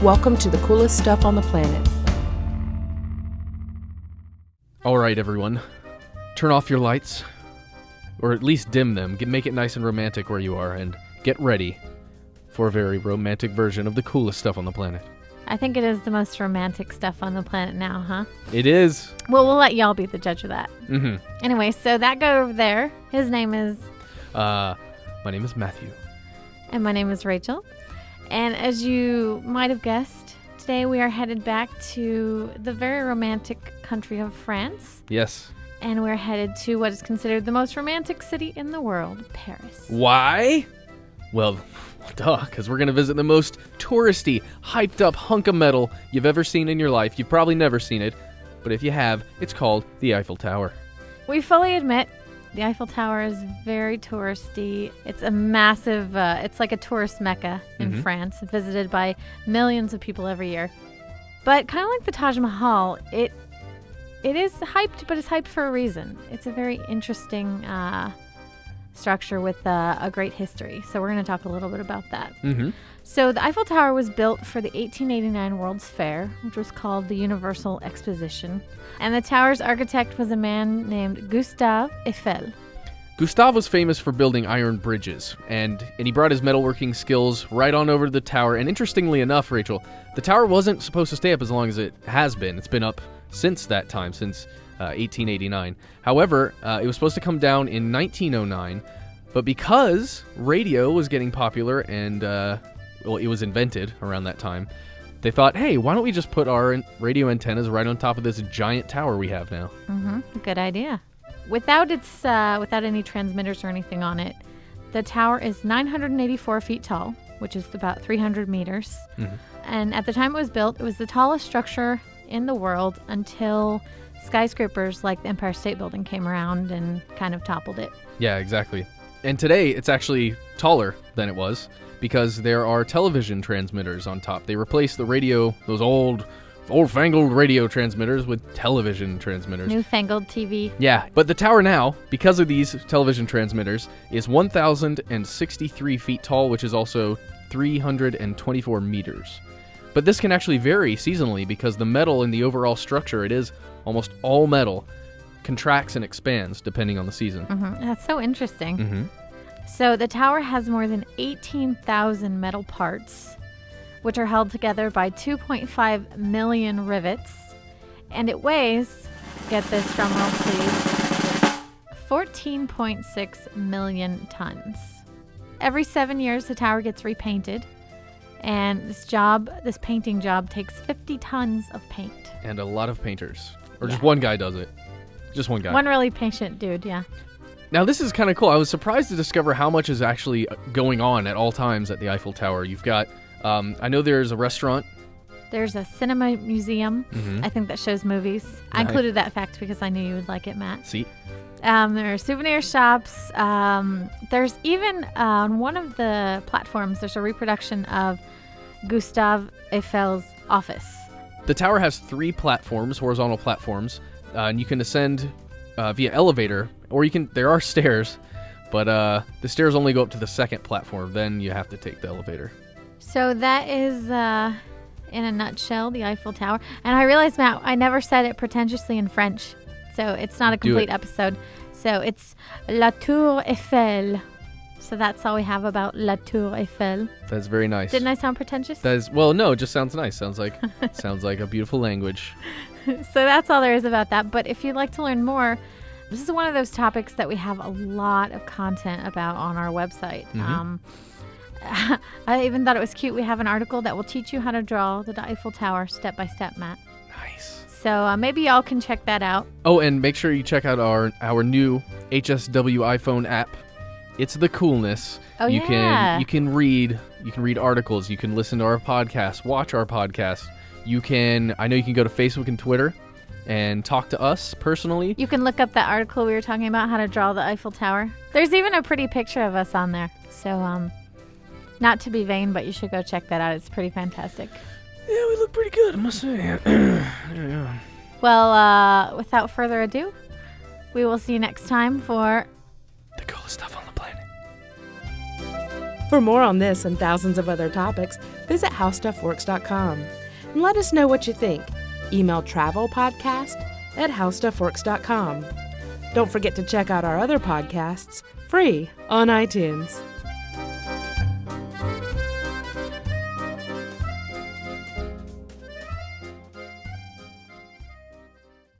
Welcome to the coolest stuff on the planet. All right, everyone. Turn off your lights, or at least dim them. Make it nice and romantic where you are, and get ready for a very romantic version of the coolest stuff on the planet. I think it is the most romantic stuff on the planet now, huh? It is. Well, we'll let y'all be the judge of that. Mm-hmm. Anyway, so that guy over there, his name is... My name is Matthew. And my name is Rachel. And as you might have guessed, today we are headed back to the very romantic country of France. Yes. And we're headed to what is considered the most romantic city in the world, Paris. Why? Well, duh, because we're going to visit the most touristy, hyped up hunk of metal you've ever seen in your life. You've probably never seen it, but if you have, it's called the Eiffel Tower. We fully admit the Eiffel Tower is very touristy. It's a massive, it's like a tourist mecca in France, visited by millions of people every year. But kind of like the Taj Mahal, it is hyped, but it's hyped for a reason. It's a very interesting structure with a great history. So we're going to talk a little bit about that. Mm-hmm. So the Eiffel Tower was built for the 1889 World's Fair, which was called the Universal Exposition. And the tower's architect was a man named Gustave Eiffel. Gustave was famous for building iron bridges, and he brought his metalworking skills right on over to the tower. And interestingly enough, Rachel, the tower wasn't supposed to stay up as long as it has been. It's been up since that time, since 1889. However, it was supposed to come down in 1909, but because radio was getting popular and, it was invented around that time, they thought, hey, why don't we just put our radio antennas right on top of this giant tower we have now? Mm-hmm. Good idea. Without any transmitters or anything on it, the tower is 984 feet tall, which is about 300 meters. Mm-hmm. And at the time it was built, it was the tallest structure in the world until skyscrapers like the Empire State Building came around and kind of toppled it. Yeah, exactly. And today it's actually taller than it was because there are television transmitters on top. They replaced the radio, those old-fangled radio transmitters with television transmitters. Newfangled TV. Yeah, but the tower now, because of these television transmitters, is 1,063 feet tall, which is also 324 meters. But this can actually vary seasonally because the metal in the overall structure, it is almost all metal, contracts and expands depending on the season. Mm-hmm. That's so interesting. Mm-hmm. So the tower has more than 18,000 metal parts, which are held together by 2.5 million rivets, and it weighs, get this drum roll please, 14.6 million tons. Every 7 years the tower gets repainted, and this painting job takes 50 tons of paint. And a lot of painters. Or just one guy does it. Just one guy. One really patient dude, yeah. Now this is kind of cool. I was surprised to discover how much is actually going on at all times at the Eiffel Tower. You've got, I know there's a restaurant. There's a cinema museum, I think, that shows movies. Nice. I included that fact because I knew you would like it, Matt. See? There are souvenir shops. There's even on one of the platforms, there's a reproduction of Gustave Eiffel's office. The tower has 3 platforms, horizontal platforms, and you can ascend via elevator, or there are stairs, but the stairs only go up to the 2nd platform. Then you have to take the elevator. So that is, in a nutshell, the Eiffel Tower. And I realized, Matt, I never said it pretentiously in French, so it's not a complete episode. So it's La Tour Eiffel. So that's all we have about La Tour Eiffel. That's very nice. Didn't I sound pretentious? No, it just sounds nice. Sounds like a beautiful language. So that's all there is about that. But if you'd like to learn more, this is one of those topics that we have a lot of content about on our website. Mm-hmm. I even thought it was cute. We have an article that will teach you how to draw the Eiffel Tower step by step, Matt. Nice. So maybe y'all can check that out. Oh, and make sure you check out our new HSW iPhone app. It's the coolness. Oh, you can read articles, you can listen to our podcast, watch our podcast. I know you can go to Facebook and Twitter and talk to us personally. You can look up that article we were talking about, how to draw the Eiffel Tower. There's even a pretty picture of us on there. So not to be vain, but you should go check that out. It's pretty fantastic. Yeah, we look pretty good, I must say. Yeah. Well, without further ado, we will see you next time for the coolest stuff on the planet. For more on this and thousands of other topics, visit howstuffworks.com. And let us know what you think. Email travelpodcast@howstuffworks.com. Don't forget to check out our other podcasts, free, on iTunes.